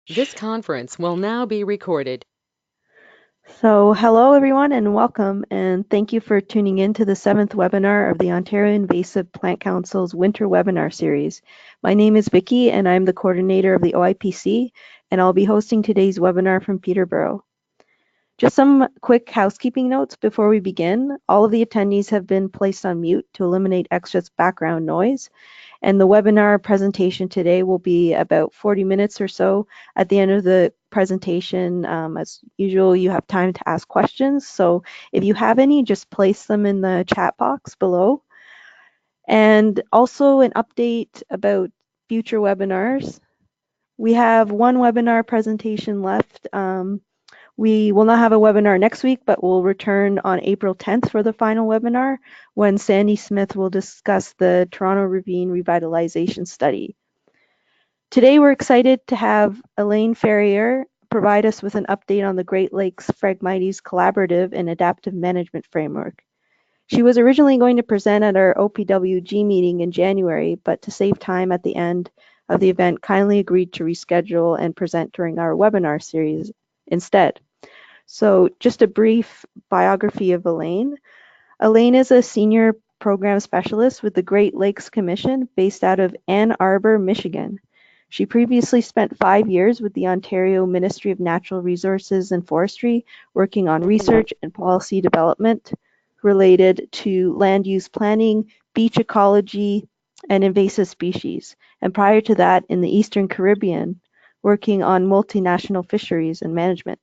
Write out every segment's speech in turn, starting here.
This conference will now be recorded. So hello everyone and welcome, and thank you for tuning in to the 7th webinar of the Ontario Invasive Plant Council's Winter Webinar Series. My name is Vicky and I'm the coordinator of the OIPC, and I'll be hosting today's webinar from Peterborough. Just some quick housekeeping notes before we begin. All of the attendees have been placed on mute to eliminate extra background noise. And the webinar presentation today will be about 40 minutes or so. At the end of the presentation, as usual, you have time to ask questions. So if you have any, just place them in the chat box below. And also an update about future webinars. We have one webinar presentation left. We will not have a webinar next week, but we'll return on April 10th for the final webinar when Sandy Smith will discuss the Toronto Ravine Revitalization Study. Today, we're excited to have Elaine Ferrier provide us with an update on the Great Lakes Phragmites Collaborative and Adaptive Management Framework. She was originally going to present at our OPWG meeting in January, but to save time at the end of the event, kindly agreed to reschedule and present during our webinar series instead. So just a brief biography of Elaine. Elaine is a senior program specialist with the Great Lakes Commission based out of Ann Arbor, Michigan. She previously spent 5 years with the Ontario Ministry of Natural Resources and Forestry, working on research and policy development related to land use planning, beach ecology, and invasive species. And prior to that, in the Eastern Caribbean, working on multinational fisheries and management.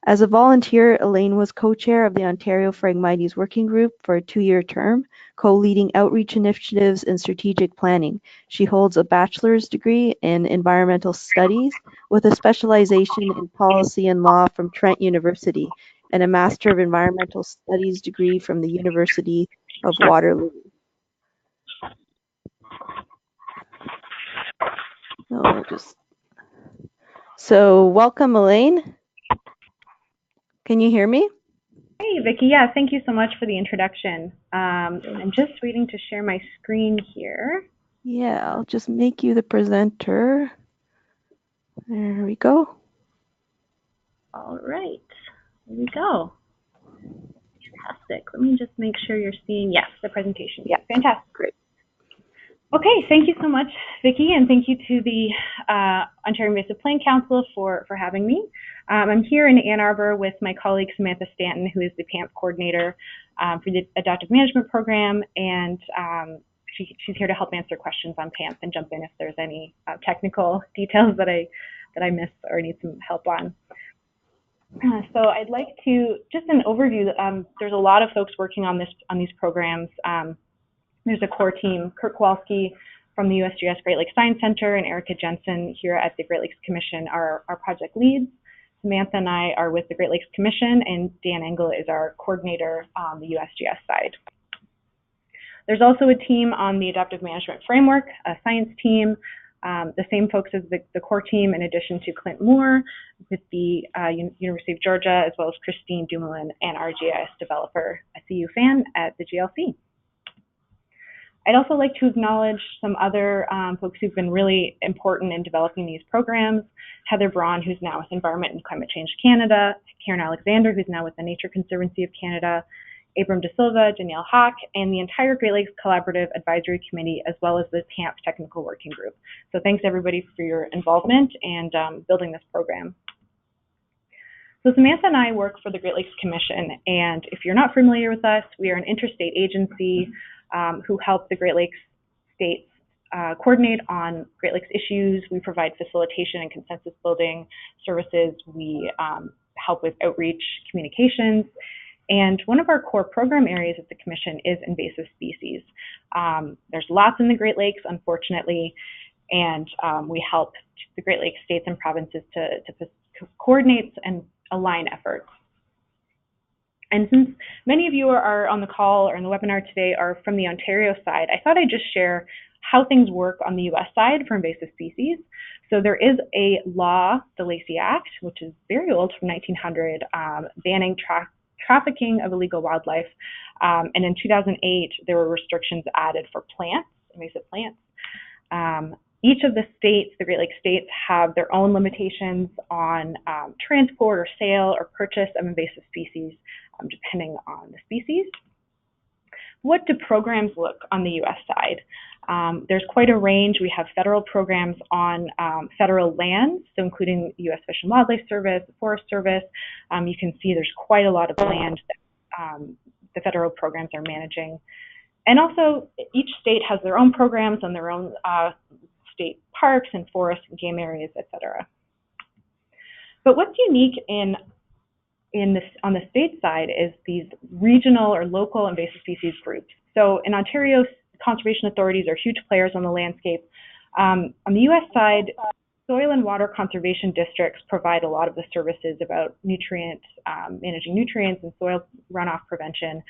As a volunteer, Elaine was co-chair of the Ontario Phragmites Working Group for a 2-year term, co-leading outreach initiatives and strategic planning. She holds a bachelor's degree in environmental studies with a specialization in policy and law from Trent University and a Master of Environmental Studies degree from the University of Waterloo. So welcome, Elaine. Can you hear me? Hey, Vicky. Yeah, thank you so much for the introduction. I'm just waiting to share my screen here. Yeah, I'll just make you the presenter. There we go. All right, here we go. Fantastic. Let me just make sure you're seeing, yes, the presentation. Yeah, fantastic. Great. Okay, thank you so much, Vicky, and thank you to the Ontario Invasive Plant Council for having me. I'm here in Ann Arbor with my colleague Samantha Stanton, who is the PAMF coordinator for the Adaptive Management Program, and she's here to help answer questions on PAMF and jump in if there's any technical details that I miss or need some help on. So I'd like to, just an overview, there's a lot of folks working on these programs. There's a core team, Kurt Kowalski from the USGS Great Lakes Science Center and Erica Jensen here at the Great Lakes Commission are our project leads. Samantha and I are with the Great Lakes Commission, and Dan Engel is our coordinator on the USGS side. There's also a team on the Adaptive Management Framework, a science team, the same folks as the core team, in addition to Clint Moore with the University of Georgia, as well as Christine Dumoulin and our GIS developer, a CU fan at the GLC. I'd also like to acknowledge some other folks who've been really important in developing these programs. Heather Braun, who's now with Environment and Climate Change Canada, Karen Alexander, who's now with the Nature Conservancy of Canada, Abram De Silva, Danielle Hawk, and the entire Great Lakes Collaborative Advisory Committee, as well as the PAMF Technical Working Group. So thanks everybody for your involvement and building this program. So Samantha and I work for the Great Lakes Commission, and if you're not familiar with us, we are an interstate agency who help the Great Lakes states coordinate on Great Lakes issues. We provide facilitation and consensus building services. We help with outreach communications. And one of our core program areas at the Commission is invasive species. There's lots in the Great Lakes, unfortunately, and we help the Great Lakes states and provinces to coordinate and align efforts. And since many of you are on the call or in the webinar today are from the Ontario side, I thought I'd just share how things work on the US side for invasive species. So there is a law, the Lacey Act, which is very old, from 1900, banning trafficking of illegal wildlife. And in 2008, there were restrictions added for plants, invasive plants. Each of the states, the Great Lakes states, have their own limitations on transport or sale or purchase of invasive species, depending on the species. What do programs look on the U.S. side? There's quite a range. We have federal programs on federal lands, so including the U.S. Fish and Wildlife Service, the Forest Service. You can see there's quite a lot of land that the federal programs are managing. And also, each state has their own programs on their own state parks and forests and game areas, etc. But what's unique on the state side is these regional or local invasive species groups. So in Ontario, conservation authorities are huge players on the landscape. On the U.S. side, soil and water conservation districts provide a lot of the services about managing nutrients and soil runoff prevention,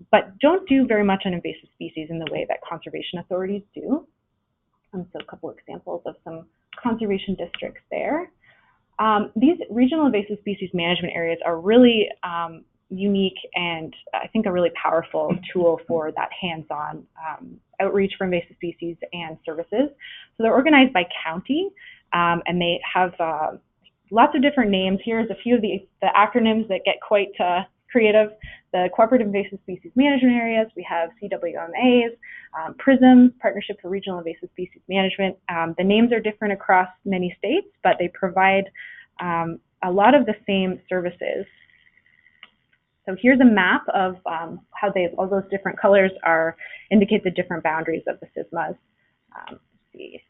but don't do very much on invasive species in the way that conservation authorities do. So a couple examples of some conservation districts there. These regional invasive species management areas are really unique and I think a really powerful tool for that hands-on outreach for invasive species and services. So they're organized by county and they have lots of different names. Here's a few of the acronyms that get quite creative. The Cooperative Invasive Species Management Areas, we have CWMAs, PRISM, Partnership for Regional Invasive Species Management. The names are different across many states, but they provide a lot of the same services. So here's a map of how all those different colors indicate the different boundaries of the CISMAs. Let's see.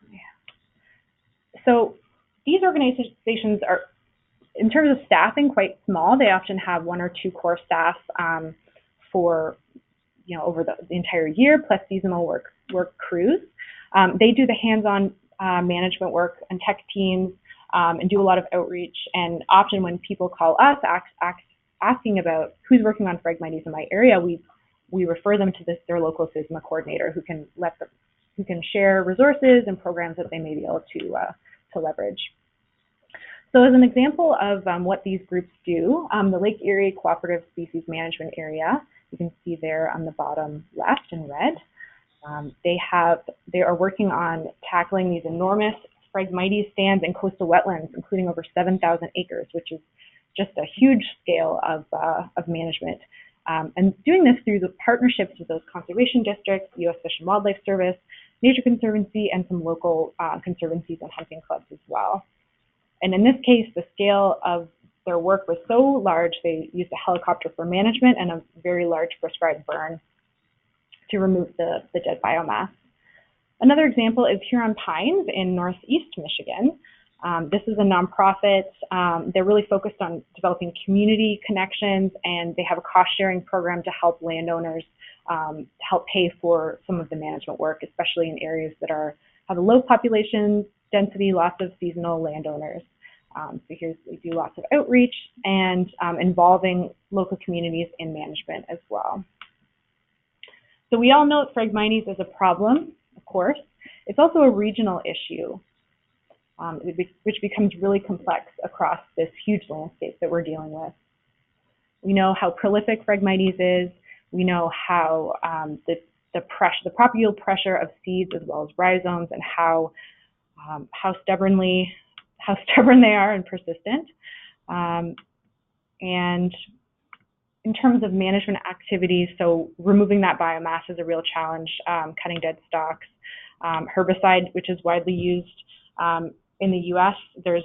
So these organizations are, in terms of staffing, quite small. They often have 1 or 2 core staff for, over the entire year, plus seasonal work crews. They do the hands-on management work and tech teams and do a lot of outreach. And often when people call us asking about who's working on Phragmites in my area, we refer them to their local CISMA coordinator who can share resources and programs that they may be able to leverage. So as an example of what these groups do, the Lake Erie Cooperative Species Management Area, you can see there on the bottom left in red, they are working on tackling these enormous Phragmites stands in coastal wetlands, including over 7,000 acres, which is just a huge scale of management. And doing this through the partnerships with those conservation districts, the U.S. Fish and Wildlife Service, Nature Conservancy, and some local conservancies and hunting clubs as well. And in this case, the scale of their work was so large, they used a helicopter for management and a very large prescribed burn to remove the dead biomass. Another example is Huron Pines in Northeast Michigan. This is a nonprofit. They're really focused on developing community connections, and they have a cost-sharing program to help landowners to help pay for some of the management work, especially in areas that have a low population density, lots of seasonal landowners. So they do lots of outreach and involving local communities in management as well. So we all know that Phragmites is a problem, of course. It's also a regional issue, which becomes really complex across this huge landscape that we're dealing with. We know how prolific Phragmites is. We know how the crop yield pressure of seeds as well as rhizomes, and how stubborn they are and persistent. And in terms of management activities, so removing that biomass is a real challenge, cutting dead stalks. Herbicide, which is widely used in the US, there's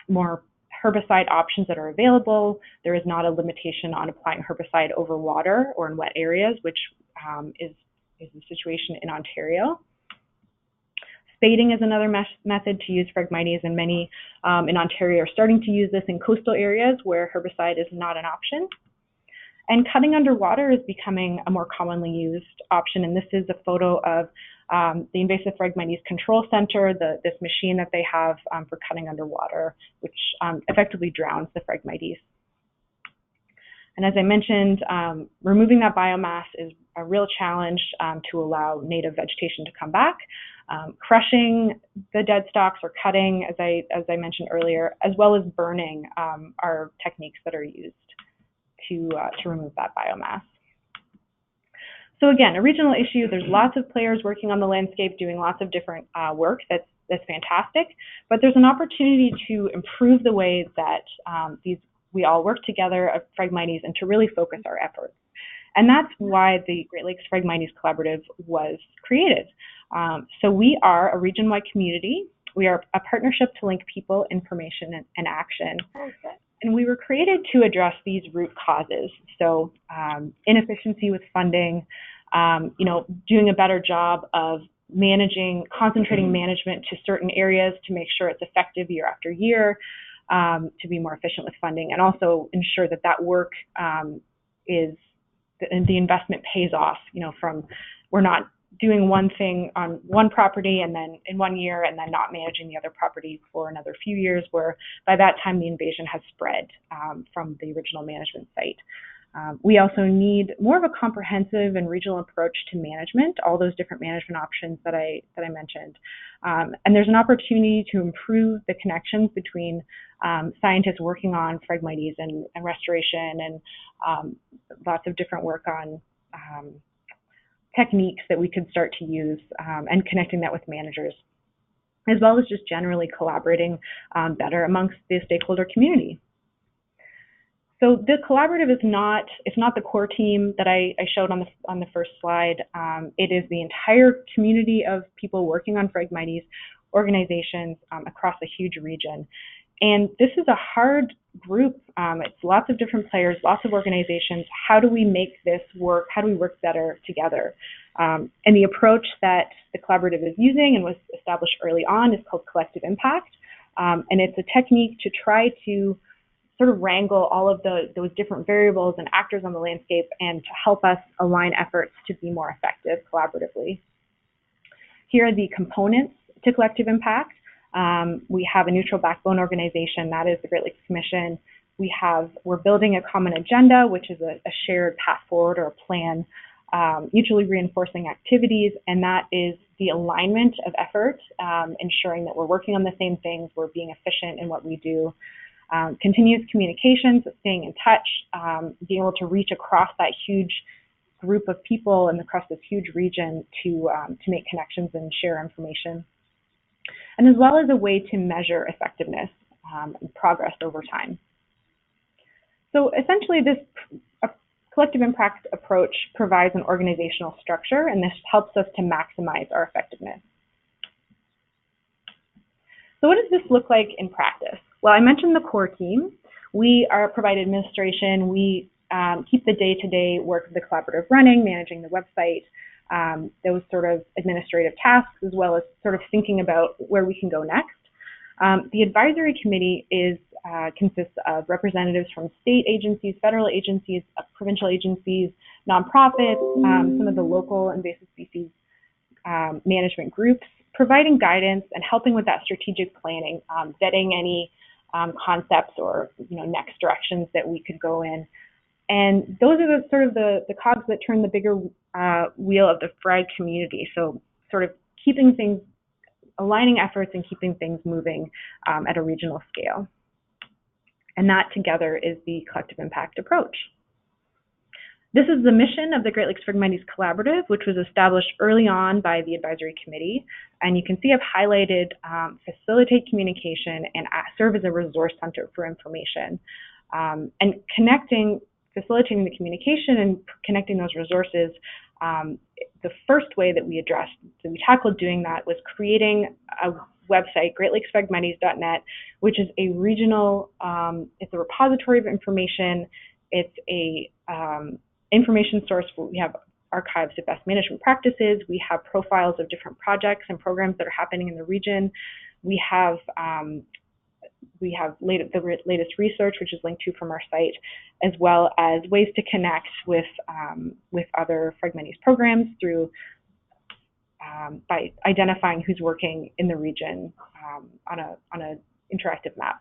more herbicide options that are available. There is not a limitation on applying herbicide over water or in wet areas, which is the situation in Ontario. Spading is another method to use Phragmites, and many in Ontario are starting to use this in coastal areas where herbicide is not an option. And cutting underwater is becoming a more commonly used option, and this is a photo of the Invasive Phragmites Control Center, this machine that they have for cutting underwater, which effectively drowns the Phragmites. And as I mentioned, removing that biomass is a real challenge to allow native vegetation to come back. Crushing the dead stalks or cutting, as I mentioned earlier, as well as burning are techniques that are used to remove that biomass. So again, a regional issue, there's lots of players working on the landscape, doing lots of different work. That's fantastic, but there's an opportunity to improve the way that we all work together at Phragmites and to really focus our efforts. And that's why the Great Lakes Phragmites Collaborative was created. So we are a region-wide community. We are a partnership to link people, information, and action. And we were created to address these root causes. So inefficiency with funding, doing a better job of concentrating management to certain areas to make sure it's effective year after year, to be more efficient with funding, and also ensure that that work the investment pays off. We're not doing one thing on one property and then in 1 year and then not managing the other property for another few years, where by that time the invasion has spread from the original management site. We also need more of a comprehensive and regional approach to management, all those different management options that I mentioned. And there's an opportunity to improve the connections between scientists working on Phragmites and restoration, and lots of different work on techniques that we could start to use, and connecting that with managers, as well as just generally collaborating better amongst the stakeholder community. So the collaborative it's not the core team that I showed on the first slide. It is the entire community of people working on Phragmites, organizations across a huge region. And this is a hard group. It's lots of different players, lots of organizations. How do we make this work? How do we work better together? And the approach that the collaborative is using and was established early on is called collective impact. And it's a technique to try to sort of wrangle all of those different variables and actors on the landscape and to help us align efforts to be more effective collaboratively. Here are the components to collective impact. We have a neutral backbone organization, that is the Great Lakes Commission. We're building a common agenda, which is a shared path forward or a plan, mutually reinforcing activities, and that is the alignment of effort, ensuring that we're working on the same things, we're being efficient in what we do. Continuous communications, staying in touch, being able to reach across that huge group of people and across this huge region to make connections and share information. And as well as a way to measure effectiveness and progress over time. So essentially this collective impact approach provides an organizational structure, and this helps us to maximize our effectiveness. So what does this look like in practice? Well, I mentioned the core team. We provide administration. We keep the day-to-day work of the collaborative running, managing the website, those sort of administrative tasks, as well as sort of thinking about where we can go next. The advisory committee consists of representatives from state agencies, federal agencies, provincial agencies, nonprofits, some of the local invasive species management groups, providing guidance and helping with that strategic planning, vetting any concepts or next directions that we could go in. And those are the cogs that turn the bigger wheel of the Phrag community. So sort of keeping things, aligning efforts and keeping things moving at a regional scale. And that together is the collective impact approach. This is the mission of the Great Lakes Phragmites Collaborative, which was established early on by the advisory committee. And you can see I've highlighted facilitate communication and serve as a resource center for information. And facilitating the communication and connecting those resources, the first way that we tackled doing that was creating a website, greatlakesphragmites.net, which is a regional, it's a repository of information. It's a information source where we have archives of best management practices. We have profiles of different projects and programs that are happening in the region. We have the latest research, which is linked to from our site, as well as ways to connect with other Phragmites programs through by identifying who's working in the region on an interactive map.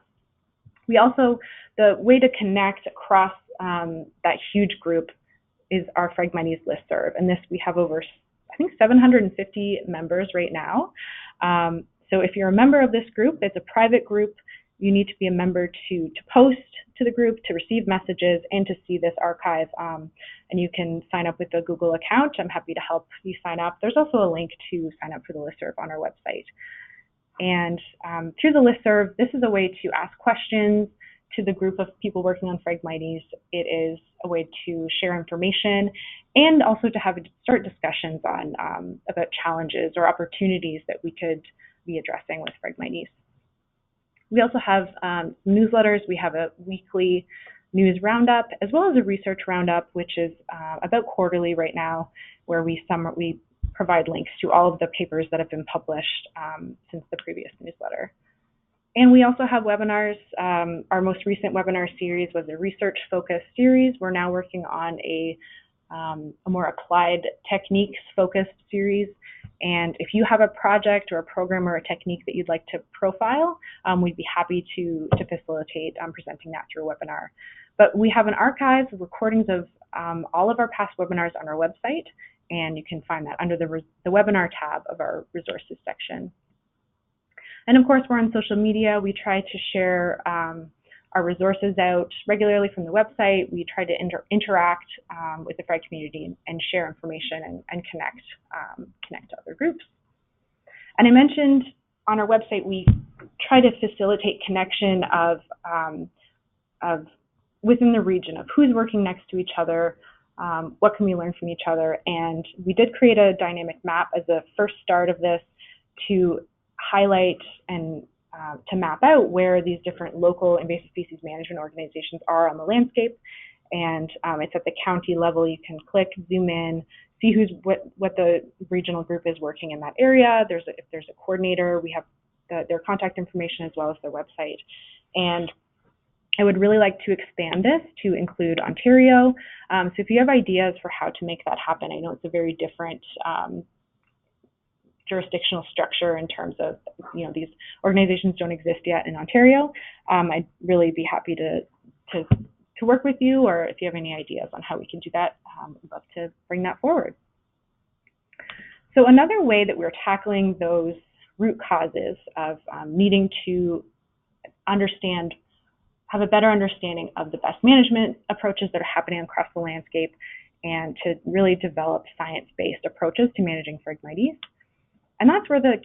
We also, the way to connect across that huge group is our Phragmites listserv, and this we have over, I think, 750 members right now. So if you're a member of this group, it's a private group. You need to be a member to post to the group, to receive messages, and to see this archive. And you can sign up with a Google account. I'm happy to help you sign up. There's also a link to sign up for the listserv on our website. And through the listserv, this is a way to ask questions to the group of people working on Phragmites. It is a way to share information and also to start discussions on about challenges or opportunities that we could be addressing with Phragmites. We also have newsletters. We have a weekly news roundup as well as a research roundup, which is about quarterly right now, where we provide links to all of the papers that have been published since the previous newsletter. And we also have webinars. Our most recent webinar series was a research-focused series. We're now working on a more applied techniques-focused series. And if you have a project or a program or a technique that you'd like to profile, we'd be happy to facilitate presenting that through a webinar. But we have an archive of recordings of all of our past webinars on our website, and you can find that under the webinar tab of our resources section. And of course, we're on social media. We try to share our resources out regularly from the website. We try to interact with the Phrag community and share information and connect to other groups. And I mentioned on our website, we try to facilitate connection of within the region of who's working next to each other, what can we learn from each other. And we did create a dynamic map as a first start of this to highlight and to map out where these different local invasive species management organizations are on the landscape. And it's at the county level. You can click, zoom in, see what the regional group is working in that area. If there's a coordinator, we have their contact information as well as their website. And I would really like to expand this to include Ontario. So if you have ideas for how to make that happen, I know it's a very different jurisdictional structure in terms of, these organizations don't exist yet in Ontario. I'd really be happy to work with you, or if you have any ideas on how we can do that, I'd love to bring that forward. So another way that we're tackling those root causes of needing to have a better understanding of the best management approaches that are happening across the landscape, and to really develop science-based approaches to managing Phragmites. And that's where the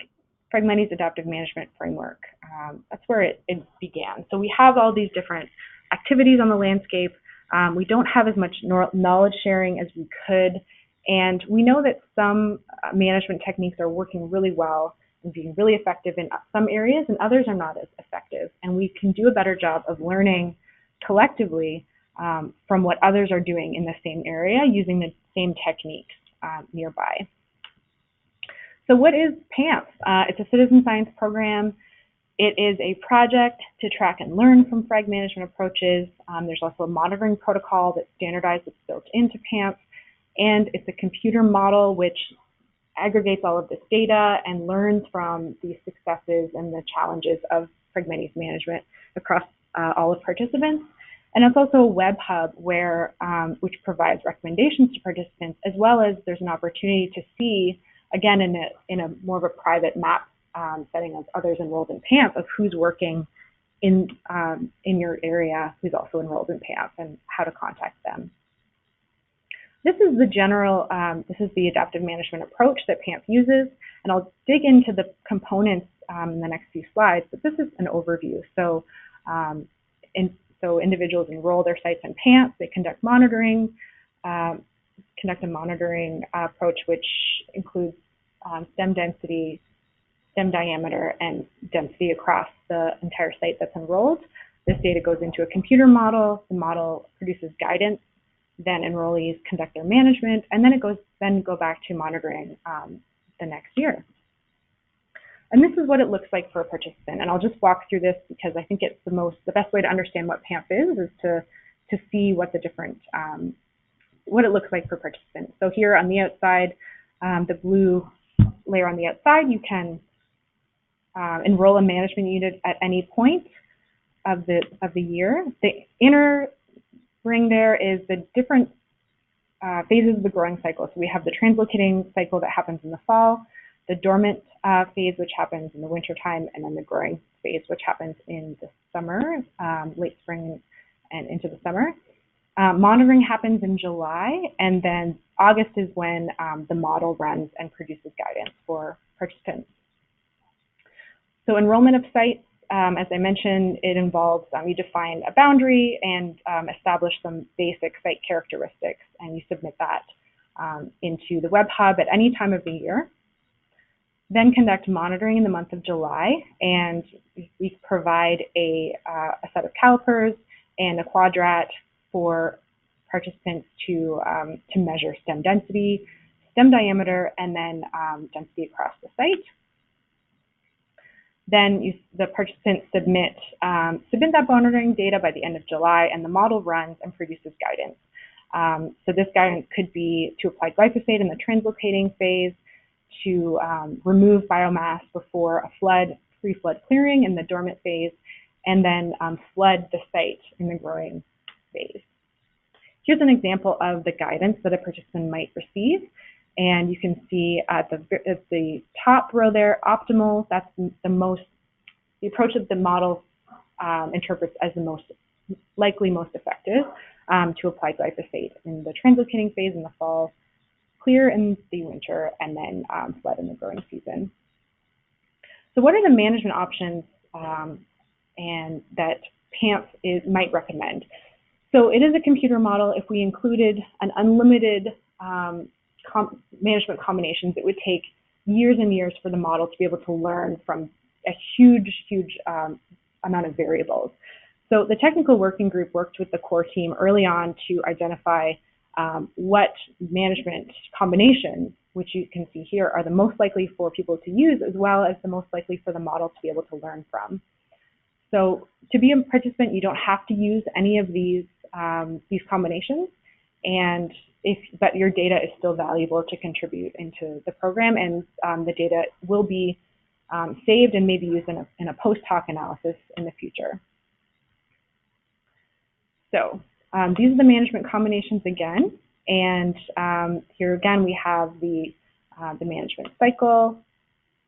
Phragmites Adaptive Management Framework, that's where it began. So we have all these different activities on the landscape. We don't have as much knowledge sharing as we could. And we know that some management techniques are working really well and being really effective in some areas, and others are not as effective. And we can do a better job of learning collectively from what others are doing in the same area using the same techniques nearby. So what is PAMF? It's a citizen science program. It is a project to track and learn from Phrag management approaches. There's also a monitoring protocol that's standardized, that's built into PAMF. And it's a computer model which aggregates all of this data and learns from the successes and the challenges of Phragmites management across all of participants. And it's also a web hub which provides recommendations to participants, as well as there's an opportunity to see, again, in a more of a private map setting of others enrolled in PAMF, of who's working in your area, who's also enrolled in PAMF, and how to contact them. This is this is the adaptive management approach that PAMF uses, and I'll dig into the components in the next few slides, but this is an overview. So, so individuals enroll their sites in PAMF, they conduct monitoring, conduct a monitoring approach which includes stem density, stem diameter, and density across the entire site that's enrolled. This data goes into a computer model. The model produces guidance. Then enrollees conduct their management, and then go back to monitoring the next year. And this is what it looks like for a participant. And I'll just walk through this because I think it's the best way to understand what PAMF is to see what the different what it looks like for participants. So here on the outside, the blue layer on the outside, you can enroll a management unit at any point of the year. The inner ring there is the different phases of the growing cycle. So we have the translocating cycle that happens in the fall. the dormant phase, which happens in the wintertime, and then the growing phase, which happens in the summer, late spring and into the summer. Monitoring happens in July, and then August is when the model runs and produces guidance for participants. So enrollment of sites, as I mentioned, it involves you define a boundary and establish some basic site characteristics, and you submit that into the web hub at any time of the year. Then conduct monitoring in the month of July, and we provide a set of calipers and a quadrat for participants to measure stem density, stem diameter, and then density across the site. Then the participants submit that monitoring data by the end of July, and the model runs and produces guidance. So this guidance could be to apply glyphosate in the translocating phase, to remove biomass before a flood, pre-flood clearing in the dormant phase, and then flood the site in the growing phase. Here's an example of the guidance that a participant might receive. And you can see at the top row there, optimal, that's the approach that the model interprets as the most likely, most effective to apply glyphosate in the translocating phase in the fall, clear in the winter, and then flood in the growing season. So what are the management options and that PAMF might recommend? So it is a computer model. If we included an unlimited management combinations, it would take years and years for the model to be able to learn from a huge amount of variables. So the technical working group worked with the core team early on to identify what management combinations, which you can see here, are the most likely for people to use, as well as the most likely for the model to be able to learn from. So to be a participant, you don't have to use any of these combinations, but your data is still valuable to contribute into the program, and the data will be saved and maybe used in a post hoc analysis in the future. So these are the management combinations again, and here again we have the management cycle.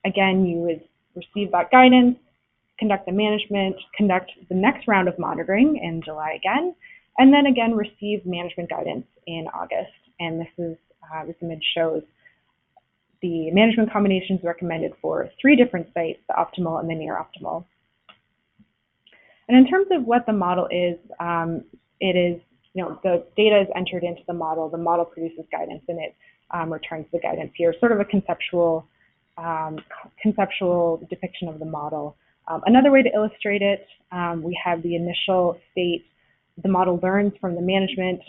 Again, you would receive that guidance, conduct the management, conduct the next round of monitoring in July again, and then again receive management guidance in August. And this image shows the management combinations recommended for 3 different sites, the optimal and the near optimal. And in terms of what the model is, it is, the data is entered into the model produces guidance, and it returns the guidance here, sort of a conceptual depiction of the model. Another way to illustrate it, we have the initial state. The model learns from the management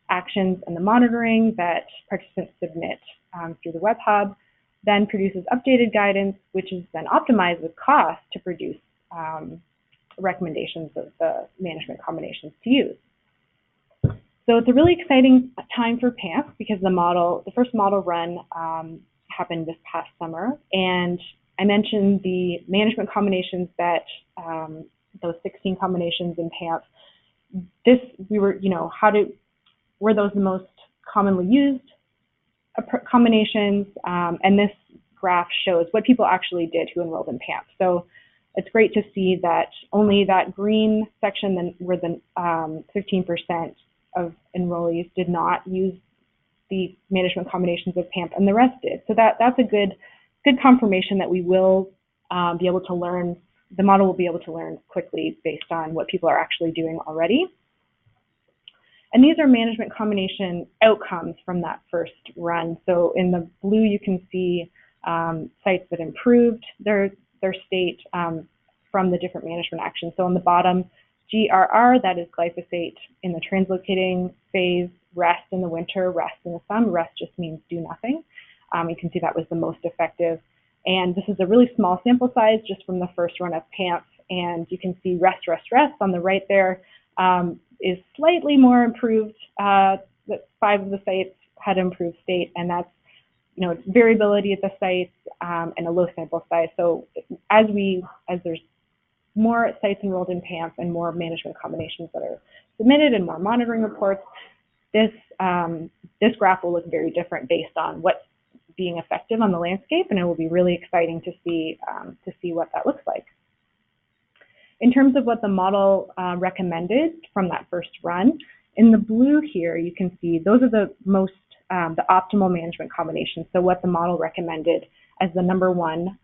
actions and the monitoring that participants submit through the web hub, then produces updated guidance, which is then optimized with cost to produce recommendations of the management combinations to use. So it's a really exciting time for PAMF because the first model run happened this past summer, and I mentioned the management combinations that those 16 combinations in PAMF. Were those the most commonly used combinations? And this graph shows what people actually did who enrolled in PAMF. So it's great to see that only that green section, where the 15% of enrollees did not use the management combinations of PAMF, and the rest did. So that's a good confirmation that we will be able to learn. The model will be able to learn quickly based on what people are actually doing already. And these are management combination outcomes from that first run. So in the blue, you can see sites that improved their state from the different management actions. So on the bottom, GRR, that is glyphosate in the translocating phase, rest in the winter, rest in the summer. Rest just means do nothing. You can see that was the most effective. And this is a really small sample size just from the first run of PAMF. And you can see rest, rest, rest on the right there is slightly more improved. That 5 of the sites had improved state, and that's, it's variability at the sites and a low sample size. So as there's more sites enrolled in PAMF and more management combinations that are submitted and more monitoring reports, this graph will look very different based on what being effective on the landscape, and it will be really exciting to see what that looks like. In terms of what the model recommended from that first run, in the blue here you can see those are the optimal management combinations. So what the model recommended as the number one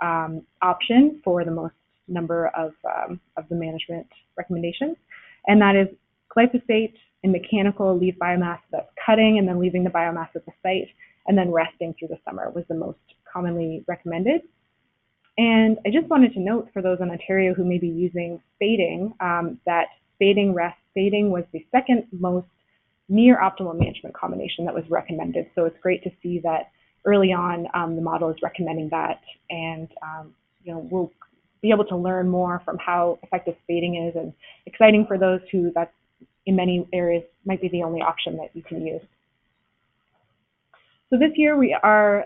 option for the most number of the management recommendations, and that is glyphosate and mechanical leaf biomass, that's cutting and then leaving the biomass at the site, and then resting through the summer was the most commonly recommended. And I just wanted to note for those in Ontario who may be using spading, that spading was the second most near optimal management combination that was recommended. So it's great to see that early on the model is recommending that, and we'll be able to learn more from how effective spading is, and exciting for those who that in many areas might be the only option that you can use. So this year we are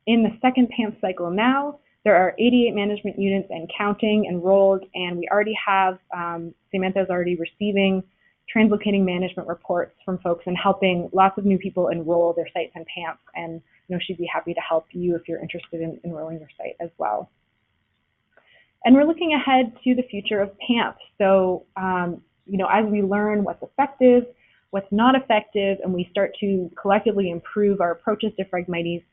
in the second PAMF cycle now. There are 88 management units and counting enrolled, and we already have, Samantha is already receiving translocating management reports from folks and helping lots of new people enroll their sites in PAMF, and she'd be happy to help you if you're interested in enrolling your site as well. And we're looking ahead to the future of PAMF. So, as we learn what's effective, what's not effective, and we start to collectively improve our approaches to Phragmites,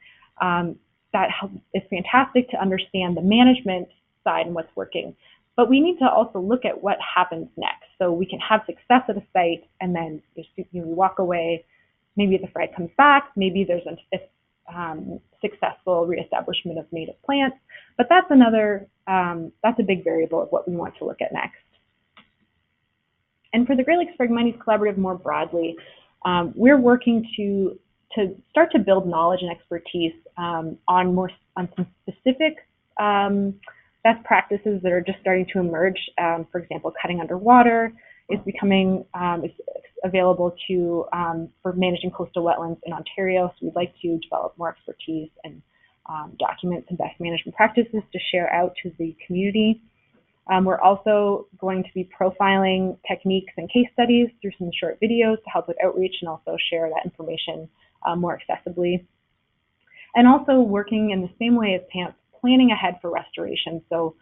that is fantastic to understand the management side and what's working. But we need to also look at what happens next. So we can have success at a site, and then we walk away. Maybe the frag comes back. Maybe there's a successful reestablishment of native plants. But that's that's a big variable of what we want to look at next. And for the Great Lakes Phragmites Collaborative more broadly, we're working to start to build knowledge and expertise on some specific best practices that are just starting to emerge. For example, cutting underwater is becoming available for managing coastal wetlands in Ontario. So we'd like to develop more expertise and document some best management practices to share out to the community. We're also going to be profiling techniques and case studies through some short videos to help with outreach and also share that information more accessibly. And also working in the same way as PAMF, planning ahead for restoration. So,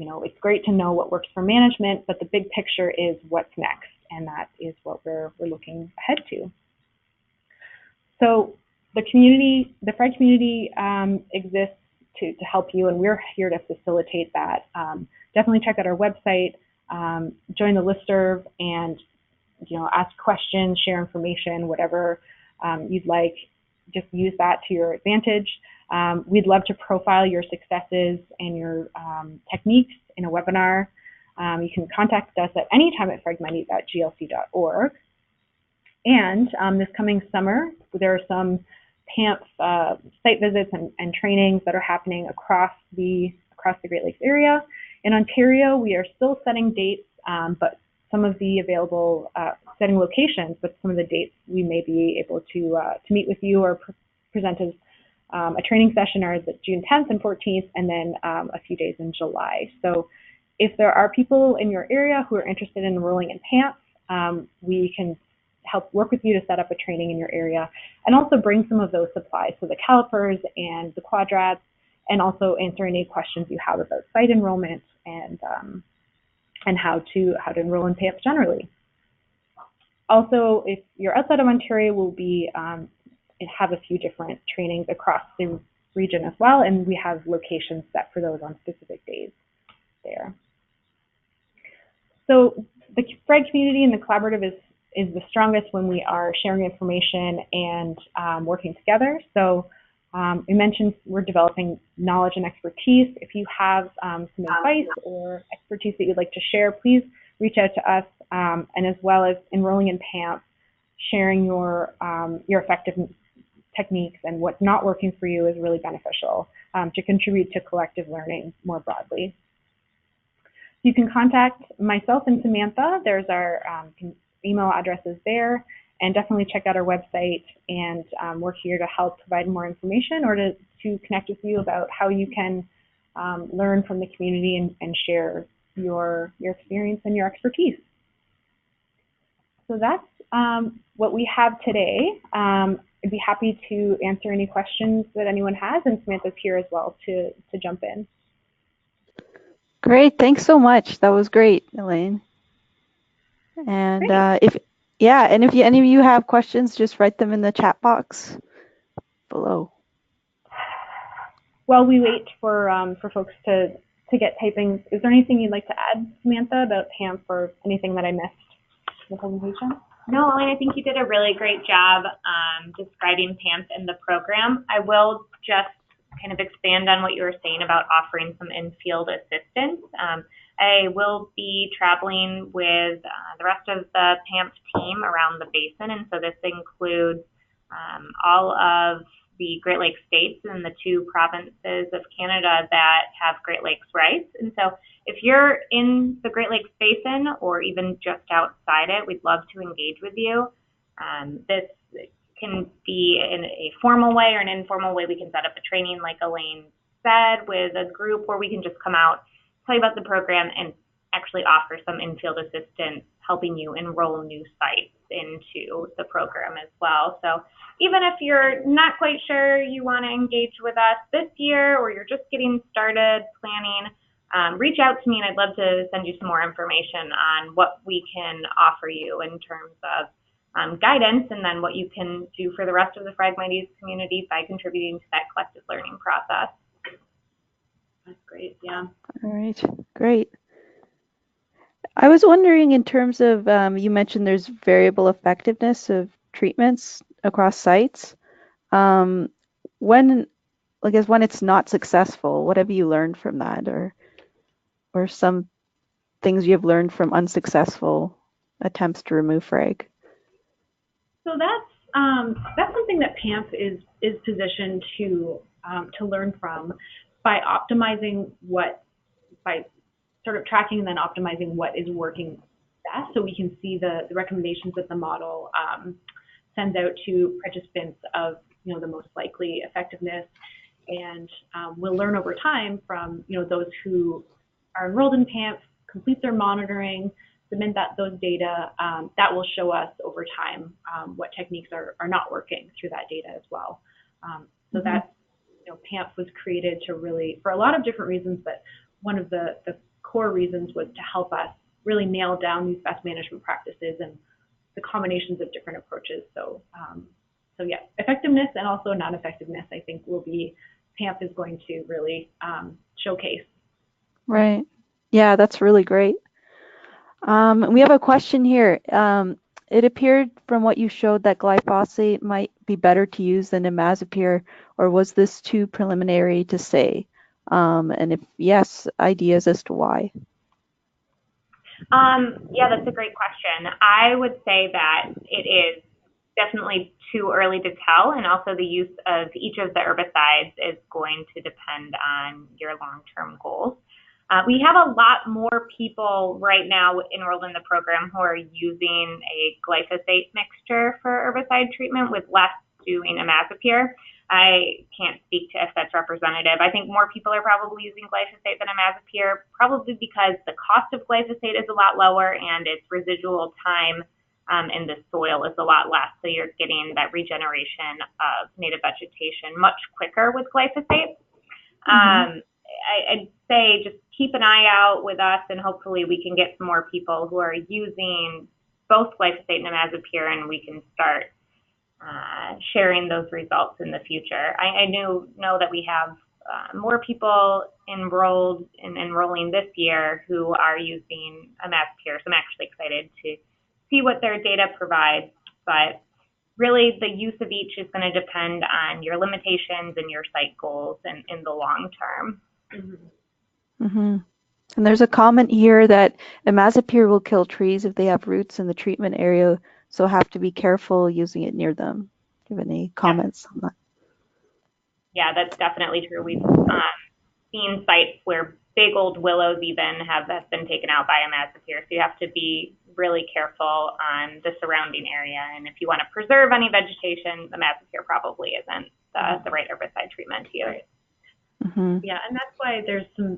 it's great to know what works for management, but the big picture is what's next, and that is what we're looking ahead to. So the frag community exists to help you, and we're here to facilitate that. Definitely check out our website, join the listserv, and ask questions, share information, whatever you'd like. Just use that to your advantage. We'd love to profile your successes and your techniques in a webinar. You can contact us at any time at phragmites@glc.org. And this coming summer, there are some PAMF site visits and trainings that are happening across the Great Lakes area. In Ontario, we are still setting dates, but some of the available setting locations, but some of the dates we may be able to meet with you or present as a training session are the June 10th and 14th, and then a few days in July. So if there are people in your area who are interested in enrolling in PAMF, we can help work with you to set up a training in your area, and also bring some of those supplies, so the calipers and the quadrats, and also answer any questions you have about site enrollment and how to enroll in PAMF generally. Also, if you're outside of Ontario, we'll be have a few different trainings across the region as well, and we have locations set for those on specific days there. So the frag community and the collaborative is the strongest when we are sharing information and working together. So we mentioned we're developing knowledge and expertise. If you have some advice or expertise that you'd like to share, please reach out to us, and as well as enrolling in PAMF, sharing your effective techniques and what's not working for you is really beneficial to contribute to collective learning more broadly. You can contact myself and Samantha. There's our email addresses there, and definitely check out our website, and we're here to help provide more information or to connect with you about how you can learn from the community and share your experience and your expertise. So that's what we have today. I'd be happy to answer any questions that anyone has, and Samantha's here as well to jump in. Great, thanks so much. That was great, Elaine. And if any of you have questions, just write them in the chat box below. While we wait for folks to get typing, is there anything you'd like to add, Samantha, about PAMF or anything that I missed in the presentation? No, Elaine, I think you did a really great job describing PAMF and the program. I will just kind of expand on what you were saying about offering some in-field assistance. I will be traveling with the rest of the PAMF team around the basin, and so this includes all of the Great Lakes states and the 2 provinces of Canada that have Great Lakes rights. And so if you're in the Great Lakes Basin or even just outside it, we'd love to engage with you. This can be in a formal way or an informal way. We can set up a training, like Elaine said, with a group where we can just come out, tell you about the program, and actually offer some in-field assistance, helping you enroll new sites into the program as well. So even if you're not quite sure you want to engage with us this year, or you're just getting started planning, reach out to me and I'd love to send you some more information on what we can offer you in terms of guidance, and then what you can do for the rest of the Phragmites community by contributing to that collective learning process. That's great, yeah. All right, great. I was wondering, in terms of, you mentioned there's variable effectiveness of treatments across sites. When it's not successful, what have you learned from that, or some things you have learned from unsuccessful attempts to remove frag? So that's something that PAMF is positioned to learn from by optimizing by sort of tracking and then optimizing what is working best, so we can see the recommendations that the model sends out to participants of the most likely effectiveness, and we'll learn over time from those who are enrolled in PAMF, complete their monitoring, submit those data. That will show us over time what techniques are not working through that data as well. So that PAMF was created to really, for a lot of different reasons, but one of the core reasons was to help us really nail down these best management practices and the combinations of different approaches. So yeah, effectiveness and also non-effectiveness, I think, will be PAMF is going to really showcase. Right. Yeah, that's really great. We have a question here. It appeared from what you showed that glyphosate might be better to use than imazapyr, or was this too preliminary to say? And if yes, ideas as to why? Yeah, that's a great question. I would say that it is definitely too early to tell, and also the use of each of the herbicides is going to depend on your long-term goals. We have a lot more people right now enrolled in the program who are using a glyphosate mixture for herbicide treatment, with less doing imazapyr. I can't speak to if that's representative. I think more people are probably using glyphosate than imazapyr, probably because the cost of glyphosate is a lot lower and its residual time in the soil is a lot less. So you're getting that regeneration of native vegetation much quicker with glyphosate. I'd say just keep an eye out with us, and hopefully we can get some more people who are using both glyphosate and imazapyr, and we can start sharing those results in the future. I know that we have more people enrolled and enrolling this year who are using imazapyr, so I'm actually excited to see what their data provides. But really, the use of each is going to depend on your limitations and your site goals in the long term. And there's a comment here that imazapyr will kill trees if they have roots in the treatment area, so have to be careful using it near them. Do you have any comments on that? Yeah, that's definitely true. We've seen sites where big old willows even have been taken out by imazapyr, so you have to be really careful on the surrounding area. And if you want to preserve any vegetation, imazapyr probably isn't the right herbicide treatment to use. Right. Yeah, and that's why there's some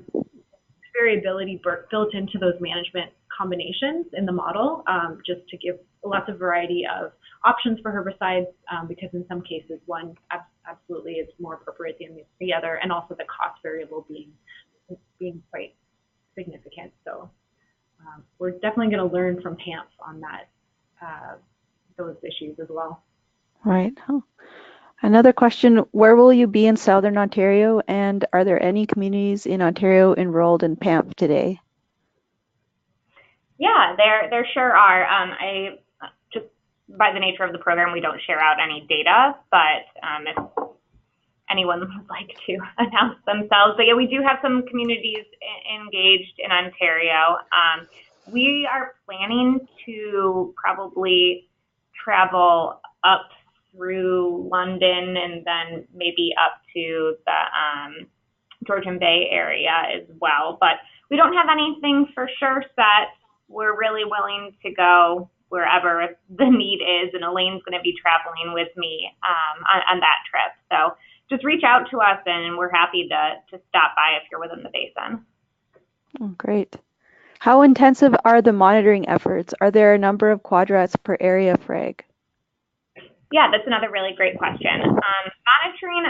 variability built into those management combinations in the model, just to give lots of variety of options for herbicides, because in some cases one absolutely is more appropriate than the other, and also the cost variable being quite significant. So we're definitely going to learn from PAMF on that, those issues as well. Right. Oh. Another question, where will you be in Southern Ontario, and are there any communities in Ontario enrolled in PAMF today? Yeah, there sure are. I just by the nature of the program, we don't share out any data, but if anyone would like to announce themselves. But yeah, we do have some communities engaged in Ontario. We are planning to probably travel up through London and then maybe up to the Georgian Bay area as well. But we don't have anything for sure set. We're really willing to go wherever the need is, and Elaine's going to be traveling with me on that trip. So just reach out to us, and we're happy to stop by if you're within the basin. Oh, great. How intensive are the monitoring efforts? Are there a number of quadrats per area frag? Yeah, that's another really great question. Monitoring,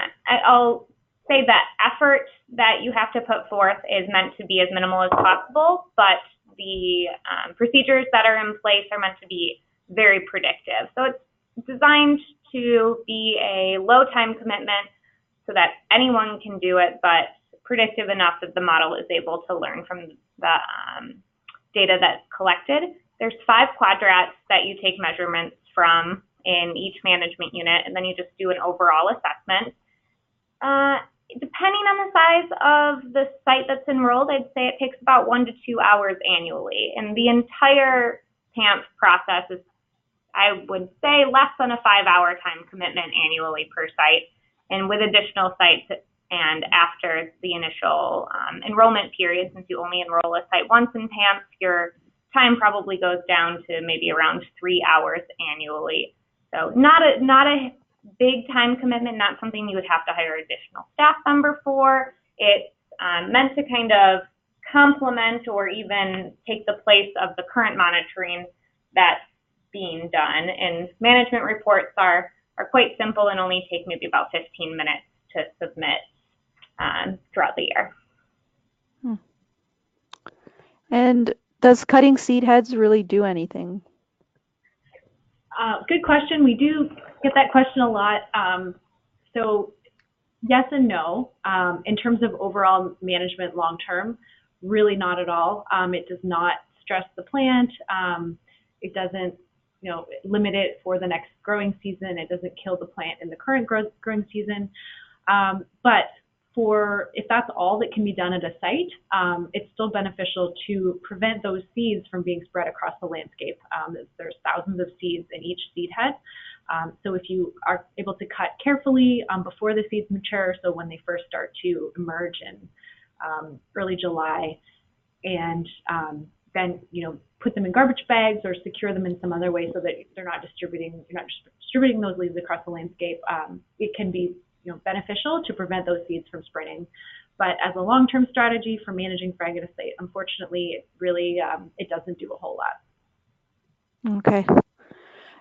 I'll say that effort that you have to put forth is meant to be as minimal as possible, but the procedures that are in place are meant to be very predictive. So it's designed to be a low time commitment so that anyone can do it, but predictive enough that the model is able to learn from the data that's collected. There's 5 quadrats that you take measurements from in each management unit, and then you just do an overall assessment. Depending on the size of the site that's enrolled, I'd say it takes about 1 to 2 hours annually. And the entire PAMF process is, I would say, less than a 5-hour time commitment annually per site. And with additional sites and after the initial enrollment period, since you only enroll a site once in PAMF, your time probably goes down to maybe around 3 hours annually. So not a big time commitment, not something you would have to hire additional staff member for. It's meant to kind of complement or even take the place of the current monitoring that's being done. And management reports are quite simple and only take maybe about 15 minutes to submit throughout the year. And does cutting seed heads really do anything? Good question. We do get that question a lot. So yes and no. In terms of overall management long term, really not at all. It does not stress the plant. It doesn't limit it for the next growing season. It doesn't kill the plant in the current growing season. But if that's all that can be done at a site, it's still beneficial to prevent those seeds from being spread across the landscape. There's thousands of seeds in each seed head. So if you are able to cut carefully before the seeds mature, so when they first start to emerge in early July, and then put them in garbage bags or secure them in some other way so that you're not just distributing those leaves across the landscape, it can be beneficial to prevent those seeds from spreading. But as a long-term strategy for managing Phragmites, unfortunately, it really it doesn't do a whole lot. Okay.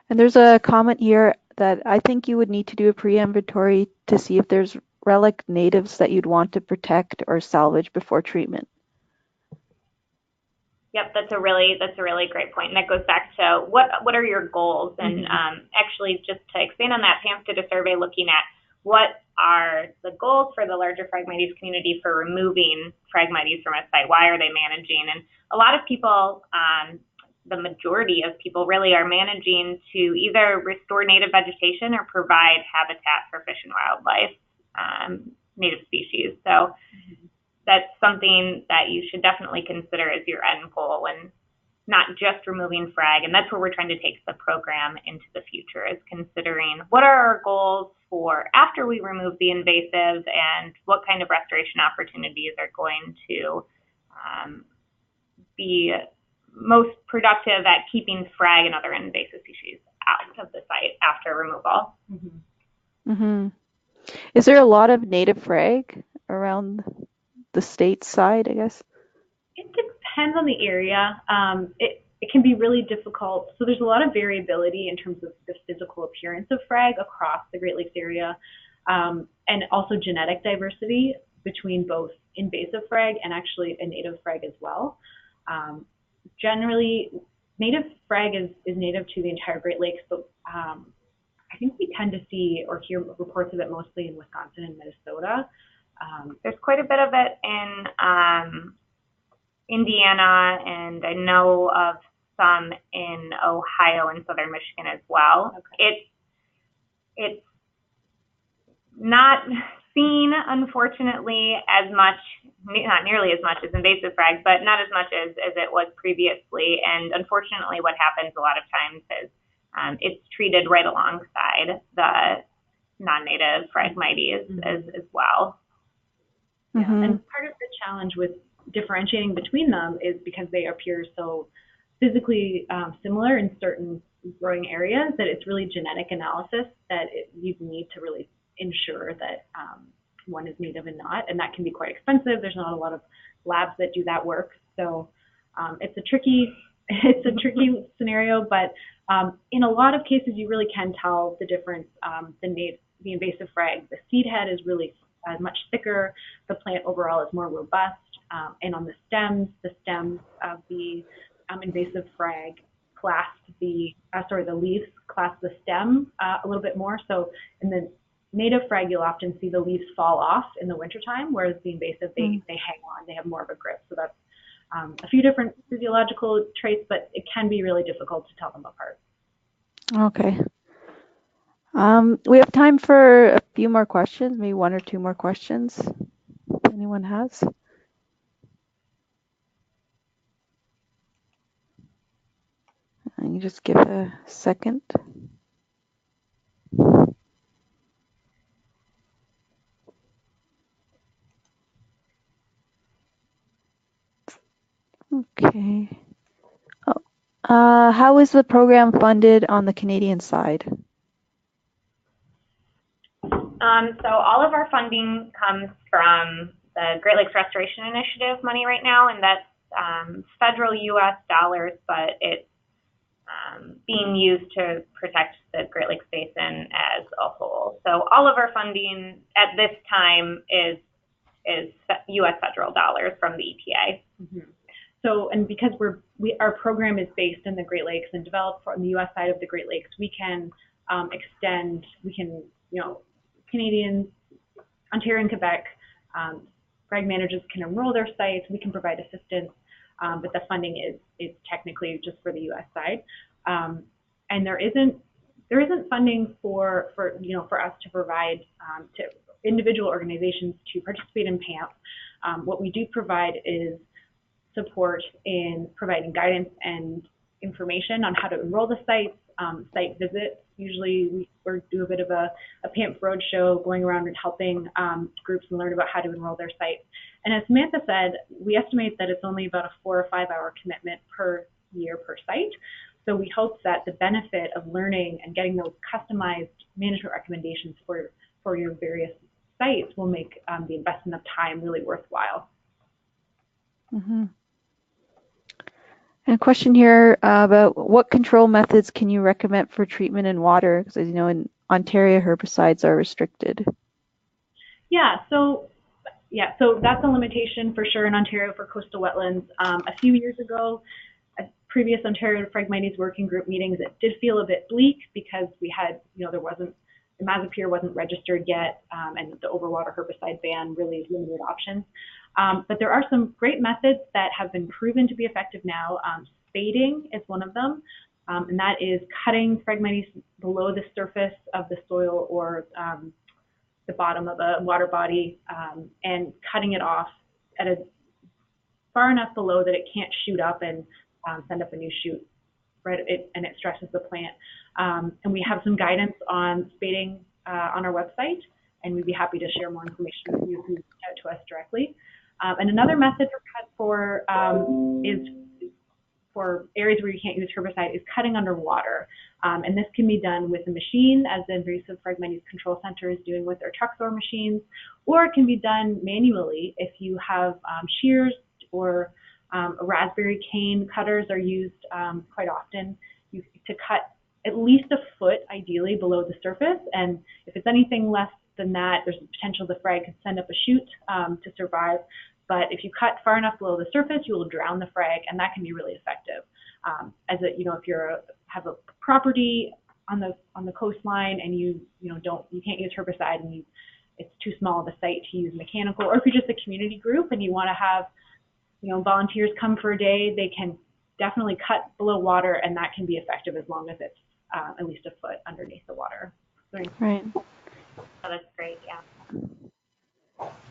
And there's a comment here that I think you would need to do a pre-inventory to see if there's relic natives that you'd want to protect or salvage before treatment. Yep, that's a really great point, and that goes back to what are your goals? And actually, just to expand on that, PAMF did a survey looking at what are the goals for the larger Phragmites community for removing Phragmites from a site? Why are they managing? And a lot of people, the majority of people really are managing to either restore native vegetation or provide habitat for fish and wildlife, native species. So that's something that you should definitely consider as your end goal, and not just removing frag. And that's where we're trying to take the program into the future, is considering what are our goals for after we remove the invasives and what kind of restoration opportunities are going to be most productive at keeping frag and other invasive species out of the site after removal. Is there a lot of native frag around the state side, I guess? It depends on the area. It can be really difficult. So there's a lot of variability in terms of the physical appearance of frag across the Great Lakes area, and also genetic diversity between both invasive frag and actually a native frag as well. Generally, native frag is native to the entire Great Lakes, but I think we tend to see or hear reports of it mostly in Wisconsin and Minnesota. There's quite a bit of it in Indiana, and I know of some in Ohio and southern Michigan as well. Okay. It's not seen, unfortunately, as much, not nearly as much as invasive frag, but not as much as it was previously. And unfortunately, what happens a lot of times is it's treated right alongside the non-native Phragmites as well. Yeah, and part of the challenge with differentiating between them is because they appear so physically similar in certain growing areas that it's really genetic analysis that you need to really ensure that one is native and not, and that can be quite expensive. There's not a lot of labs that do that work, so it's a tricky scenario. But in a lot of cases, you really can tell the difference. The invasive frag, the seed head is really much thicker. The plant overall is more robust, and on the stems of the invasive frag clasp the leaves clasp the stem a little bit more. So in the native frag, you'll often see the leaves fall off in the wintertime, whereas the invasive, they hang on, they have more of a grip. So that's a few different physiological traits, but it can be really difficult to tell them apart. Okay. We have time for a few more questions, maybe one or two more questions, if anyone has. And you just give a second. Okay. How is the program funded on the Canadian side? So all of our funding comes from the Great Lakes Restoration Initiative money right now, and that's federal U.S. dollars, but it's being used to protect the Great Lakes Basin as a whole. So all of our funding at this time is U.S. federal dollars from the EPA. Mm-hmm. So, and because our program is based in the Great Lakes and developed on the U.S. side of the Great Lakes, we can Canadians, Ontario and Quebec, frag managers can enroll their sites. We can provide assistance, but the funding is technically just for the U.S. side, and there isn't funding for us to provide to individual organizations to participate in PAMF. What we do provide is support in providing guidance and information on how to enroll the sites, site visits. Usually we do a bit of a PAMF roadshow, going around and helping groups and learn about how to enroll their sites. And as Samantha said, we estimate that it's only about a 4 or 5 hour commitment per year per site. So we hope that the benefit of learning and getting those customized management recommendations for your various sites will make the investment of time really worthwhile. Mm-hmm. And a question here about what control methods can you recommend for treatment in water? Because as you know, in Ontario, herbicides are restricted. So that's a limitation for sure in Ontario for coastal wetlands. A few years ago, at previous Ontario Phragmites working group meetings, it did feel a bit bleak because we had, the Mazapir wasn't registered yet, and the overwater herbicide ban really limited options. But there are some great methods that have been proven to be effective now. Spading is one of them, and that is cutting Phragmites below the surface of the soil or the bottom of a water body, and cutting it off at a far enough below that it can't shoot up and send up a new shoot, right? And it stresses the plant. And we have some guidance on spading on our website, and we'd be happy to share more information with you if you reach out to us directly. And another method for areas where you can't use herbicide is cutting underwater. And this can be done with a machine, as the Invasive Phragmites Control Center is doing with their truck thrower machines, or it can be done manually if you have shears or Raspberry cane cutters are used quite often to cut at least a foot, ideally, below the surface. And if it's anything less than that, there's the potential the frag could send up a shoot to survive. But if you cut far enough below the surface, you will drown the frag, and that can be really effective. If you have a property on the coastline and you can't use herbicide and it's too small of a site to use mechanical, or if you're just a community group and you want to have volunteers come for a day, they can definitely cut below water, and that can be effective as long as it's at least a foot underneath the water. Right. Oh, that's great, yeah.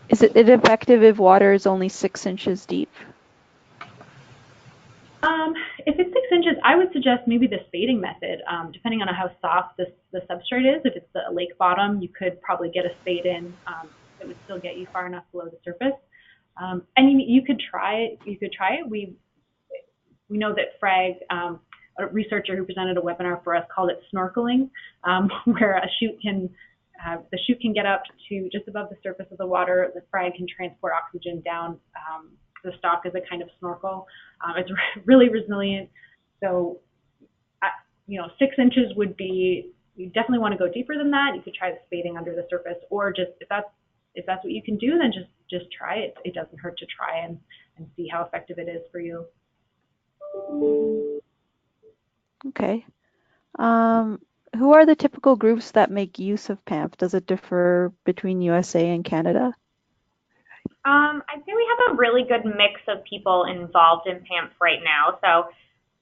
Is it effective if water is only 6 inches deep? If it's 6 inches, I would suggest maybe the spading method, depending on how soft the substrate is. If it's a lake bottom, you could probably get a spade in. It would still get you far enough below the surface. And you could try it. We know that frag, a researcher who presented a webinar for us called it snorkeling, where the chute can get up to just above the surface of the water. The frag can transport oxygen down the stalk as a kind of snorkel. It's really resilient. So, 6 inches would be, you definitely want to go deeper than that. You could try the spading under the surface, or just if that's what you can do, then just try it. It doesn't hurt to try and see how effective it is for you. Okay. Who are the typical groups that make use of PAMF? Does it differ between USA and Canada? I'd say we have a really good mix of people involved in PAMF right now. So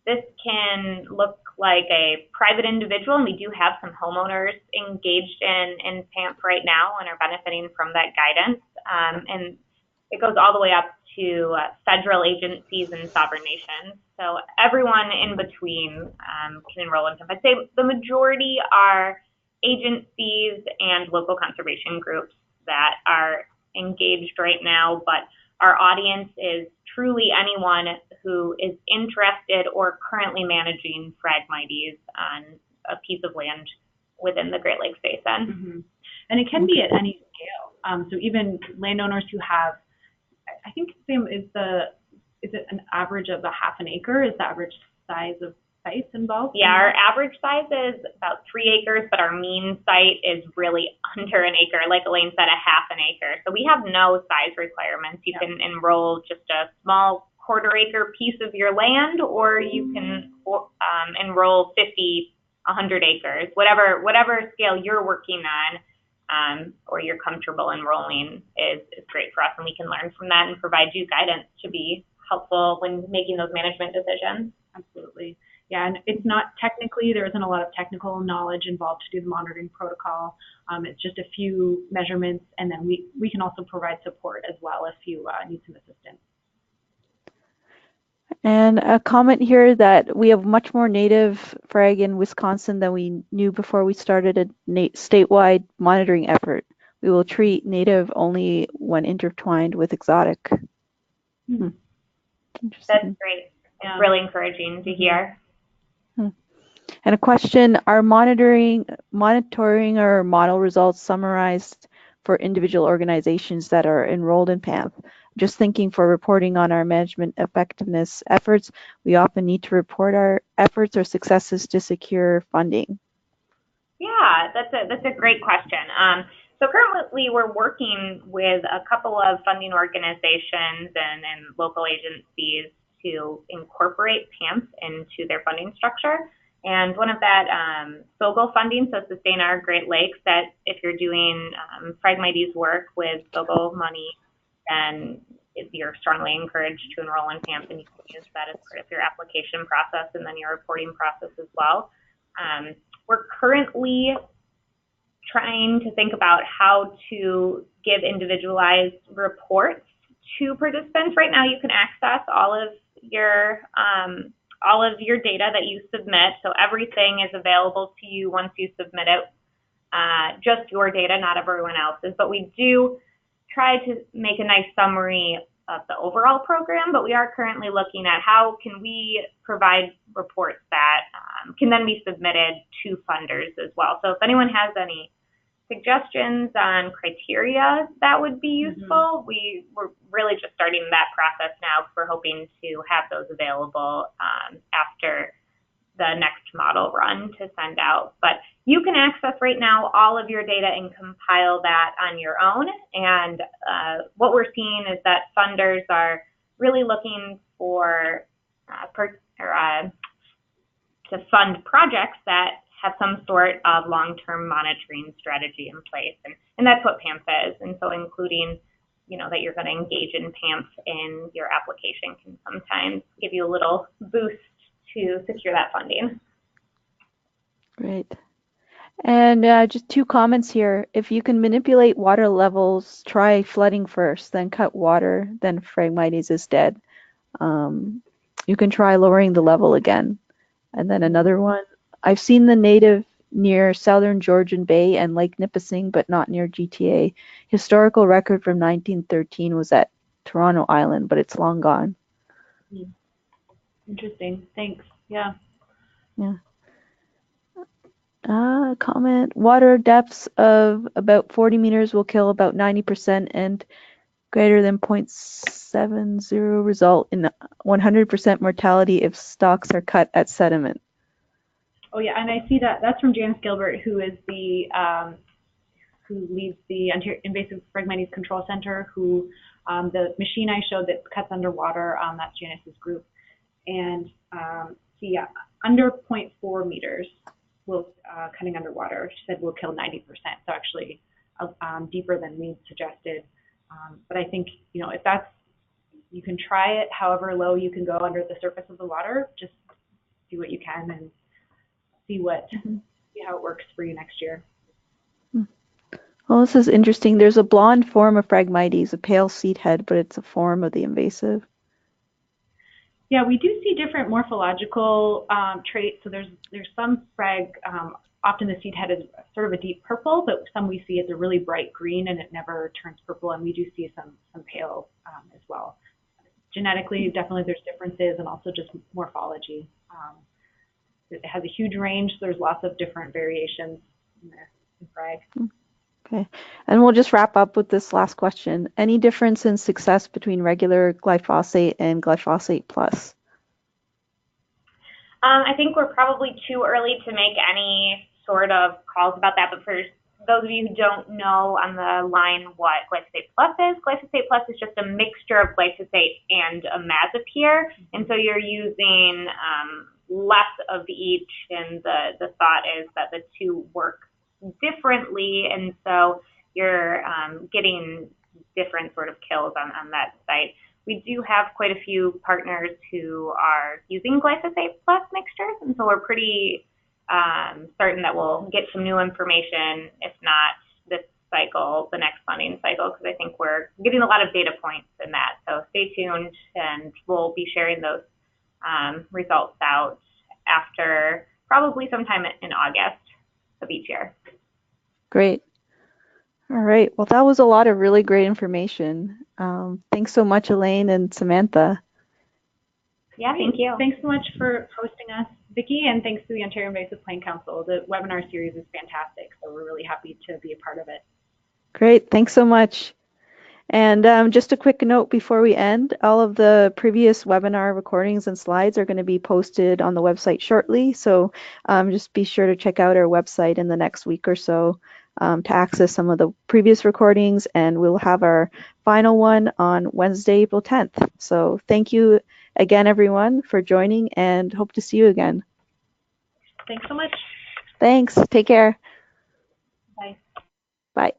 this can look like a private individual, and we do have some homeowners engaged in PAMF right now and are benefiting from that guidance. And it goes all the way up to federal agencies and sovereign nations. So everyone in between can enroll in PAMF. I'd say the majority are agencies and local conservation groups that are engaged right now, but our audience is truly anyone who is interested or currently managing Phragmites on a piece of land within the Great Lakes Basin. Mm-hmm. And it can be at any scale. So even landowners who have, I think is it an average of a half an acre? Is the average size of sites involved? Yeah, our average size is about 3 acres, but our mean site is really under an acre. Like Elaine said, a half an acre. So we have no size requirements. You can enroll just a small quarter-acre piece of your land, or you can enroll 50, 100 acres, whatever scale you're working on, or you're comfortable enrolling is great for us, and we can learn from that and provide you guidance to be helpful when making those management decisions. Absolutely. Yeah, and it's not technically, there isn't a lot of technical knowledge involved to do the monitoring protocol. It's just a few measurements, and then we can also provide support as well if you need some assistance. And a comment here that we have much more native frag in Wisconsin than we knew before we started a statewide monitoring effort. We will treat native only when intertwined with exotic. Mm-hmm. That's great. Yeah. It's really encouraging to hear. And a question, are monitoring or model results summarized for individual organizations that are enrolled in PAMF? Just thinking for reporting on our management effectiveness efforts, we often need to report our efforts or successes to secure funding. Yeah, that's a great question. So currently we're working with a couple of funding organizations and local agencies to incorporate PAMF into their funding structure. And one of that, SOGL funding, so Sustain Our Great Lakes, that if you're doing Phragmites work with SOGL money, then you're strongly encouraged to enroll in PAMF, and you can use that as part of your application process and then your reporting process as well. We're currently trying to think about how to give individualized reports to participants. Right now, you can access all of your data that you submit. So everything is available to you once you submit it, just your data, not everyone else's. But we do try to make a nice summary of the overall program, but we are currently looking at how can we provide reports that can then be submitted to funders as well. So if anyone has any suggestions on criteria that would be useful, we're really just starting that process now because we're hoping to have those available after the next model run to send out. But you can access right now all of your data and compile that on your own. And what we're seeing is that funders are really looking for to fund projects that have some sort of long-term monitoring strategy in place. And that's what PAMF is. And so including, that you're going to engage in PAMF in your application can sometimes give you a little boost to secure that funding. Great. And just 2 comments here. If you can manipulate water levels, try flooding first, then cut water, then Phragmites is dead. You can try lowering the level again. And then another one, I've seen the native near southern Georgian Bay and Lake Nipissing, but not near GTA. Historical record from 1913 was at Toronto Island, but it's long gone. Interesting. Thanks. Yeah. Comment, water depths of about 40 meters will kill about 90% and greater than 0.70 result in 100% mortality if stalks are cut at sediment. Oh yeah, and I see that's from Janice Gilbert, who is the who leads the Invasive Phragmites Control Center. Who the machine I showed that cuts underwater, that's Janice's group. And under 0.4 meters, will cutting underwater, she said, will kill 90%. So actually, deeper than we suggested. But I think if that's, you can try it however low you can go under the surface of the water. Just do what you can and see how it works for you next year. Well, this is interesting. There's a blonde form of Phragmites, a pale seed head, but it's a form of the invasive. Yeah, we do see different morphological traits. So there's some frag. Often the seed head is sort of a deep purple, but some we see is a really bright green and it never turns purple. And we do see some pale as well. Genetically, definitely there's differences, and also just morphology. It has a huge range. So there's lots of different variations in frag. Okay, and we'll just wrap up with this last question. Any difference in success between regular glyphosate and glyphosate plus? I think we're probably too early to make any sort of calls about that. But for those of you who don't know on the line what glyphosate plus is just a mixture of glyphosate and imazapyr. And so you're using less of each, and the thought is that the two work differently, and so you're getting different sort of kills on that site. We do have quite a few partners who are using glyphosate plus mixtures, and so we're pretty certain that we'll get some new information, if not this cycle, the next funding cycle, because I think we're getting a lot of data points in that. So stay tuned, and we'll be sharing those results out after probably sometime in August of each year. Great. All right. Well, that was a lot of really great information. Thanks so much, Elaine and Samantha. Yeah, thank you. Thanks so much for hosting us, Vicki, and thanks to the Ontario Invasive Plant Council. The webinar series is fantastic, so we're really happy to be a part of it. Great. Thanks so much. And just a quick note before we end, all of the previous webinar recordings and slides are going to be posted on the website shortly. So just be sure to check out our website in the next week or so to access some of the previous recordings, and we'll have our final one on Wednesday, April 10th. So thank you again, everyone, for joining, and hope to see you again. Thanks so much. Thanks. Take care. Bye. Bye.